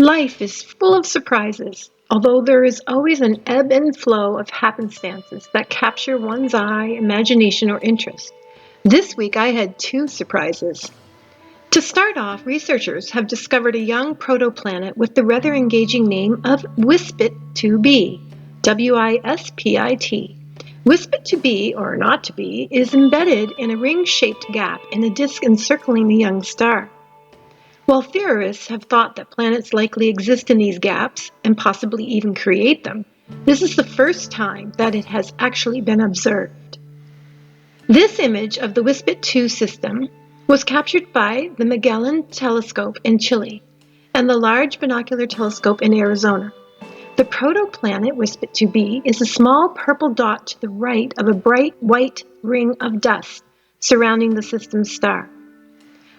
Life is full of surprises, although there is always an ebb and flow of happenstances that capture one's eye, imagination, or interest. This week I had two surprises. To start off, researchers have discovered a young protoplanet with the rather engaging name of WISPIT 2b, WISPIT. WISPIT 2b, or not to be, is embedded in a ring-shaped gap in a disk encircling the young star. While theorists have thought that planets likely exist in these gaps, and possibly even create them, this is the first time that it has actually been observed. This image of the WISPIT 2 system was captured by the Magellan Telescope in Chile and the Large Binocular Telescope in Arizona. The protoplanet WISPIT 2b is a small purple dot to the right of a bright white ring of dust surrounding the system's star.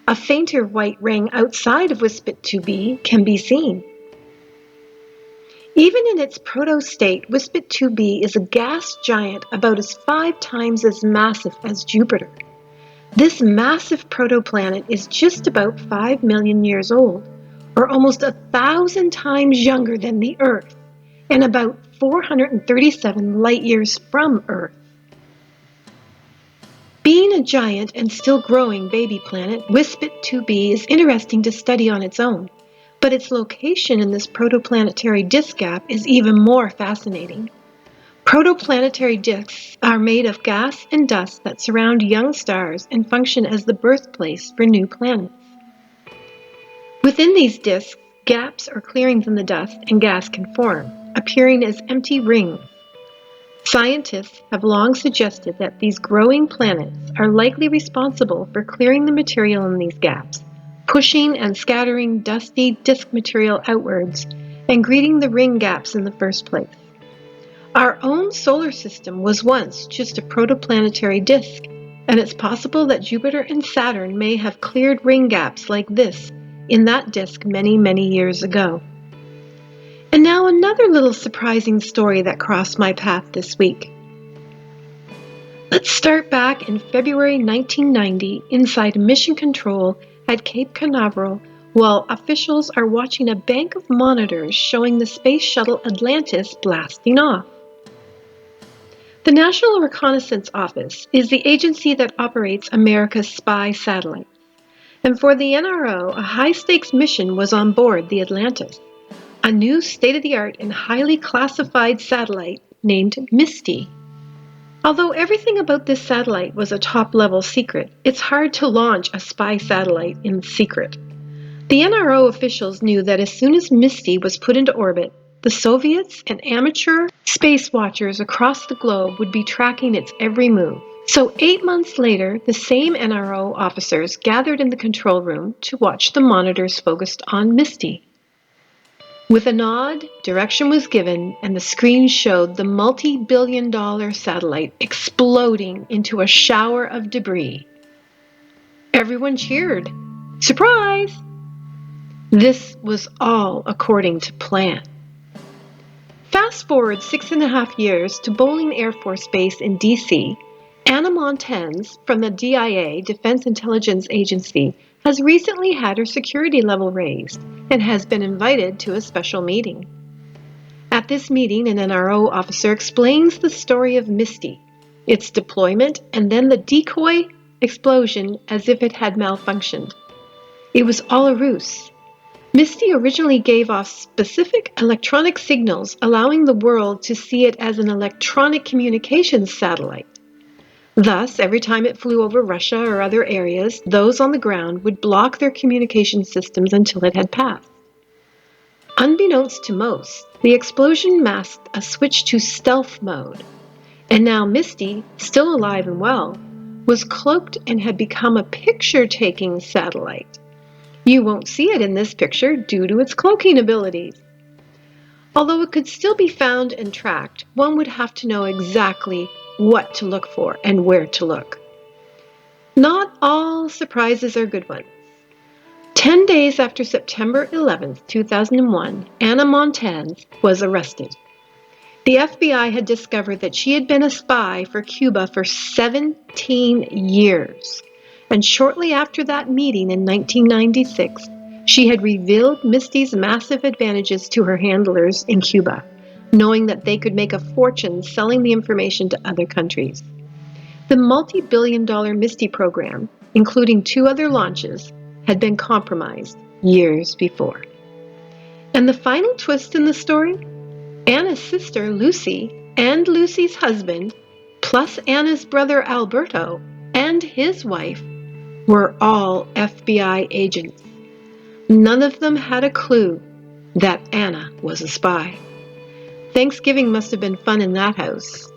A fainter white ring outside of WISPIT 2b can be seen. Even in its proto-state, WISPIT 2b is a gas giant about 5 times as massive as Jupiter. This massive protoplanet is just about 5 million years old, or almost 1,000 times younger than the Earth, and about 437 light years from Earth. Being a giant and still growing baby planet, WISPIT 2b is interesting to study on its own, but its location in this protoplanetary disk gap is even more fascinating. Protoplanetary disks are made of gas and dust that surround young stars and function as the birthplace for new planets. Within these disks, gaps or clearings in the dust and gas can form, appearing as empty rings. Scientists have long suggested that these growing planets are likely responsible for clearing the material in these gaps, pushing and scattering dusty disk material outwards, and greeting the ring gaps in the first place. Our own solar system was once just a protoplanetary disk, and it's possible that Jupiter and Saturn may have cleared ring gaps like this in that disk many, many years ago. And now another little surprising story that crossed my path this week. Let's start back in February 1990 inside Mission Control at Cape Canaveral while officials are watching a bank of monitors showing the space shuttle Atlantis blasting off. The National Reconnaissance Office is the agency that operates America's spy satellites. And for the NRO, a high-stakes mission was on board the Atlantis, a new state-of-the-art and highly classified satellite named MISTY. Although everything about this satellite was a top-level secret, it's hard to launch a spy satellite in secret. The NRO officials knew that as soon as MISTY was put into orbit, the Soviets and amateur space watchers across the globe would be tracking its every move. So 8 months later, the same NRO officers gathered in the control room to watch the monitors focused on MISTY. With a nod, direction was given, and the screen showed the multi-billion-dollar satellite exploding into a shower of debris. Everyone cheered. Surprise! This was all according to plan. Fast forward 6.5 years to Bolling Air Force Base in D.C., Anna Montez from the DIA, Defense Intelligence Agency, has recently had her security level raised and has been invited to a special meeting. At this meeting, an NRO officer explains the story of MISTY, its deployment, and then the decoy explosion as if it had malfunctioned. It was all a ruse. MISTY originally gave off specific electronic signals, allowing the world to see it as an electronic communications satellite. Thus, every time it flew over Russia or other areas, those on the ground would block their communication systems until it had passed. Unbeknownst to most, the explosion masked a switch to stealth mode, and now MISTY, still alive and well, was cloaked and had become a picture-taking satellite. You won't see it in this picture due to its cloaking abilities. Although it could still be found and tracked, one would have to know exactly what to look for and where to look. Not all surprises are good ones. 10 days after September 11, 2001, Anna Montez was arrested. The FBI had discovered that she had been a spy for Cuba for 17 years. And shortly after that meeting in 1996, She had revealed Misty's massive advantages to her handlers in Cuba, knowing that they could make a fortune selling the information to other countries. The multi-billion-dollar Misty program, including 2 other launches, had been compromised years before. And the final twist in the story? Anna's sister, Lucy, and Lucy's husband, plus Anna's brother, Alberto, and his wife, were all FBI agents. None of them had a clue that Anna was a spy. Thanksgiving must have been fun in that house.